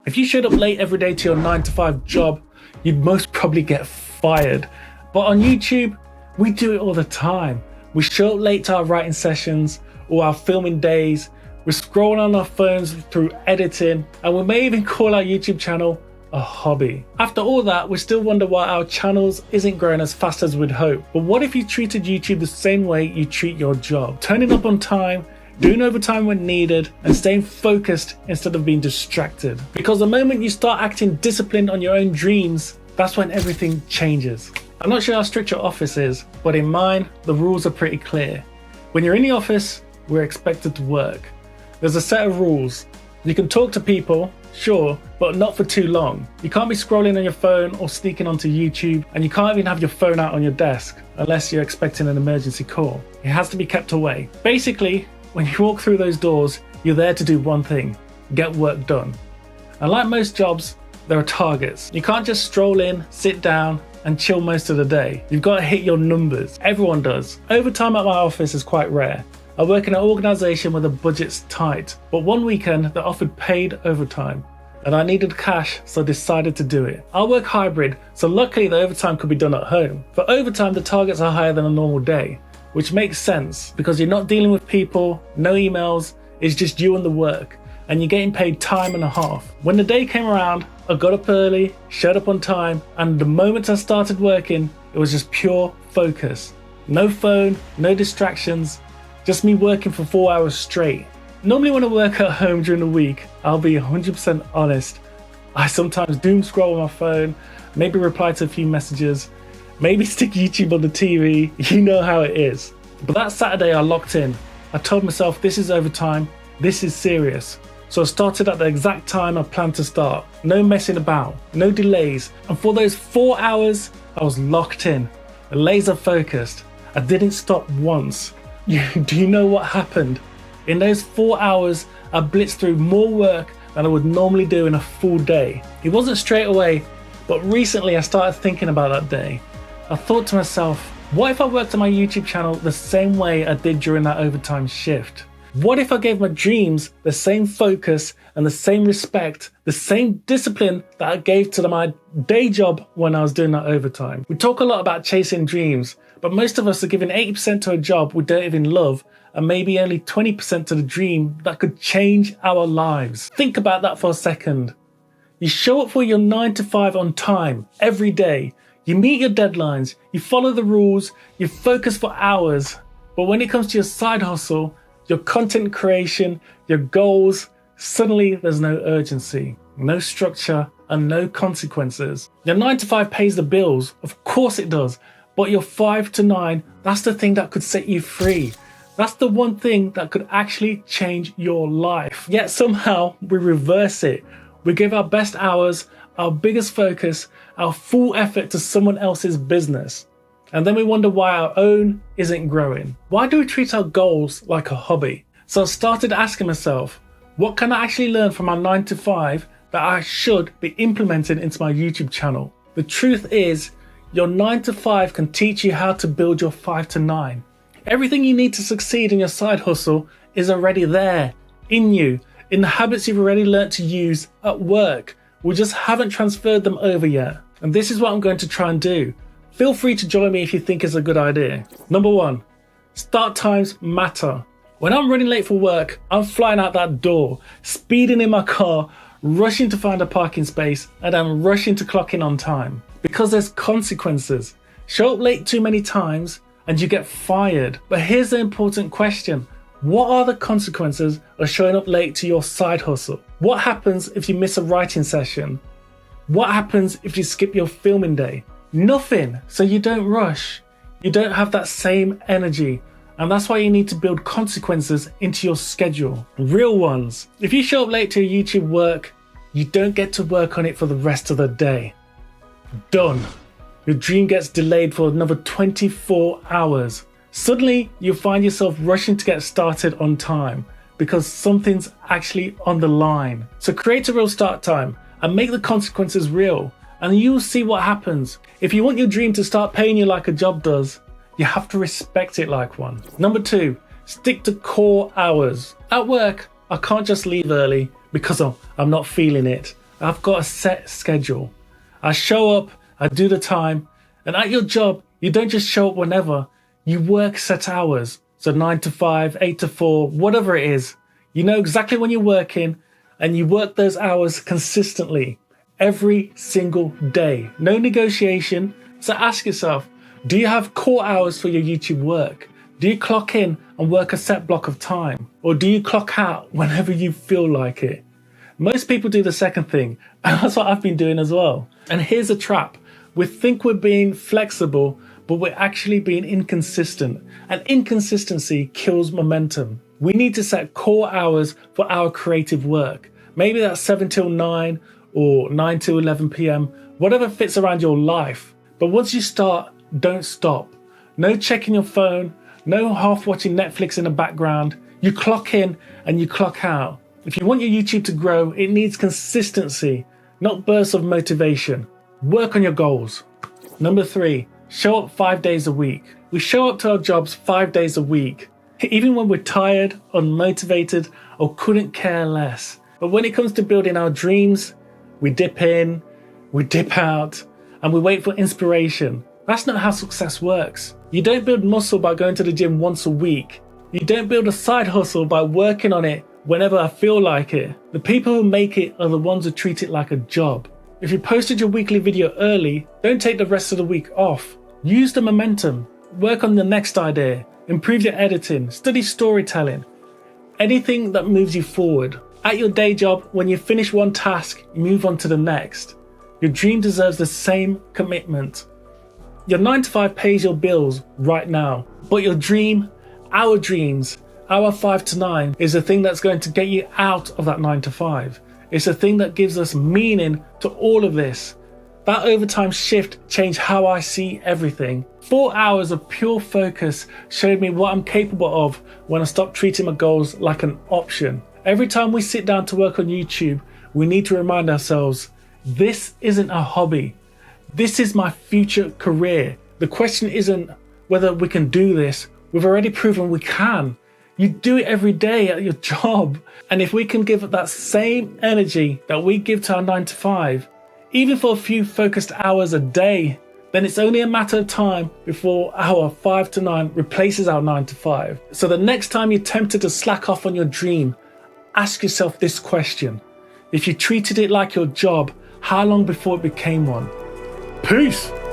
If you showed up late every day to your 9 to 5 job, you'd most probably get fired. But on YouTube, we do it all the time. We show up late to our writing sessions or our filming days. We're scrolling on our phones through editing, and we may even call our YouTube channel a hobby. After all that, we still wonder why our channels isn't growing as fast as we'd hope. But what if you treated YouTube the same way you treat your job? Turning up on time, doing overtime when needed, and staying focused instead of being distracted. Because the moment you start acting disciplined on your own dreams, that's when everything changes. I'm not sure how strict your office is, but in mine, the rules are pretty clear. When you're in the office, we're expected to work. There's a set of rules. You can talk to people, sure, but not for too long. You can't be scrolling on your phone or sneaking onto YouTube, and you can't even have your phone out on your desk unless you're expecting an emergency call. It has to be kept away. Basically, when you walk through those doors, you're there to do one thing: get work done. And like most jobs, there are targets. You can't just stroll in, sit down, and chill most of the day. You've got to hit your numbers. Everyone does. Overtime at my office is quite rare. I work in an organisation where the budget's tight, but one weekend they offered paid overtime, and I needed cash, so I decided to do it. I work hybrid, so luckily the overtime could be done at home. For overtime, the targets are higher than a normal day, which makes sense because you're not dealing with people, no emails, it's just you and the work, and you're getting paid time and a half. When the day came around, I got up early, showed up on time, and the moment I started working, it was just pure focus. No phone, no distractions, just me working for 4 hours straight. Normally when I work at home during the week, I'll be 100% honest, I sometimes doom scroll on my phone, maybe reply to a few messages, maybe stick YouTube on the TV, you know how it is. But that Saturday I locked in. I told myself this is overtime, this is serious. So I started at the exact time I planned to start. No messing about, no delays. And for those 4 hours, I was locked in, laser focused. I didn't stop once. Do you know what happened? In those 4 hours, I blitzed through more work than I would normally do in a full day. It wasn't straight away, but recently I started thinking about that day. I thought to myself, what if I worked on my YouTube channel the same way I did during that overtime shift? What if I gave my dreams the same focus and the same respect, the same discipline that I gave to my day job when I was doing that overtime? We talk a lot about chasing dreams, but most of us are giving 80% to a job we don't even love and maybe only 20% to the dream that could change our lives. Think about that for a second. You show up for your 9 to 5 on time every day. You meet your deadlines, you follow the rules, you focus for hours. But when it comes to your side hustle, your content creation, your goals, suddenly there's no urgency, no structure, and no consequences. Your 9 to 5 pays the bills, of course it does, but your 5 to 9, that's the thing that could set you free. That's the one thing that could actually change your life. Yet somehow we reverse it. We give our best hours, our biggest focus, our full effort to someone else's business. And then we wonder why our own isn't growing. Why do we treat our goals like a hobby? So I started asking myself, what can I actually learn from my 9 to 5 that I should be implementing into my YouTube channel? The truth is, your 9 to 5 can teach you how to build your 5 to 9. Everything you need to succeed in your side hustle is already there, in you, in the habits you've already learnt to use at work. We just haven't transferred them over yet. And this is what I'm going to try and do. Feel free to join me if you think it's a good idea. Number 1, start times matter. When I'm running late for work, I'm flying out that door, speeding in my car, rushing to find a parking space, and I'm rushing to clock in on time. Because there's consequences. Show up late too many times and you get fired. But here's the important question. What are the consequences of showing up late to your side hustle? What happens if you miss a writing session? What happens if you skip your filming day? Nothing. So you don't rush. You don't have that same energy. And that's why you need to build consequences into your schedule. Real ones. If you show up late to your YouTube work, you don't get to work on it for the rest of the day. Done. Your dream gets delayed for another 24 hours. Suddenly, you find yourself rushing to get started on time because something's actually on the line. So create a real start time and make the consequences real, and you'll see what happens. If you want your dream to start paying you like a job does, you have to respect it like one. Number 2, stick to core hours. At work, I can't just leave early because I'm not feeling it. I've got a set schedule. I show up, I do the time, and at your job, you don't just show up whenever. You work set hours. So 9 to 5, 8 to 4, whatever it is. You know exactly when you're working, and you work those hours consistently every single day. No negotiation. So ask yourself, do you have core hours for your YouTube work? Do you clock in and work a set block of time? Or do you clock out whenever you feel like it? Most people do the second thing, and that's what I've been doing as well. And here's a trap. We think we're being flexible, but we're actually being inconsistent. And inconsistency kills momentum. We need to set core hours for our creative work. Maybe that's 7 till 9 or 9 till 11 p.m., whatever fits around your life. But once you start, don't stop. No checking your phone, no half watching Netflix in the background. You clock in and you clock out. If you want your YouTube to grow, it needs consistency, not bursts of motivation. Work on your goals. Number 3, show up 5 days a week. We show up to our jobs 5 days a week, even when we're tired, unmotivated, or couldn't care less. But when it comes to building our dreams, we dip in, we dip out, and we wait for inspiration. That's not how success works. You don't build muscle by going to the gym once a week. You don't build a side hustle by working on it whenever I feel like it. The people who make it are the ones who treat it like a job. If you posted your weekly video early, don't take the rest of the week off. Use the momentum. Work on the next idea. Improve your editing. Study storytelling. Anything that moves you forward. At your day job, when you finish one task, you move on to the next. Your dream deserves the same commitment. Your 9 to 5 pays your bills right now, but your dream, our dreams, our 5 to 9 is the thing that's going to get you out of that 9 to 5. It's the thing that gives us meaning to all of this. That overtime shift changed how I see everything. 4 hours of pure focus showed me what I'm capable of when I stopped treating my goals like an option. Every time we sit down to work on YouTube, we need to remind ourselves, this isn't a hobby. This is my future career. The question isn't whether we can do this. We've already proven we can. You do it every day at your job. And if we can give that same energy that we give to our 9 to 5, even for a few focused hours a day, then it's only a matter of time before our 5 to 9 replaces our 9 to 5. So the next time you're tempted to slack off on your dream, ask yourself this question. If you treated it like your job, how long before it became one? Peace.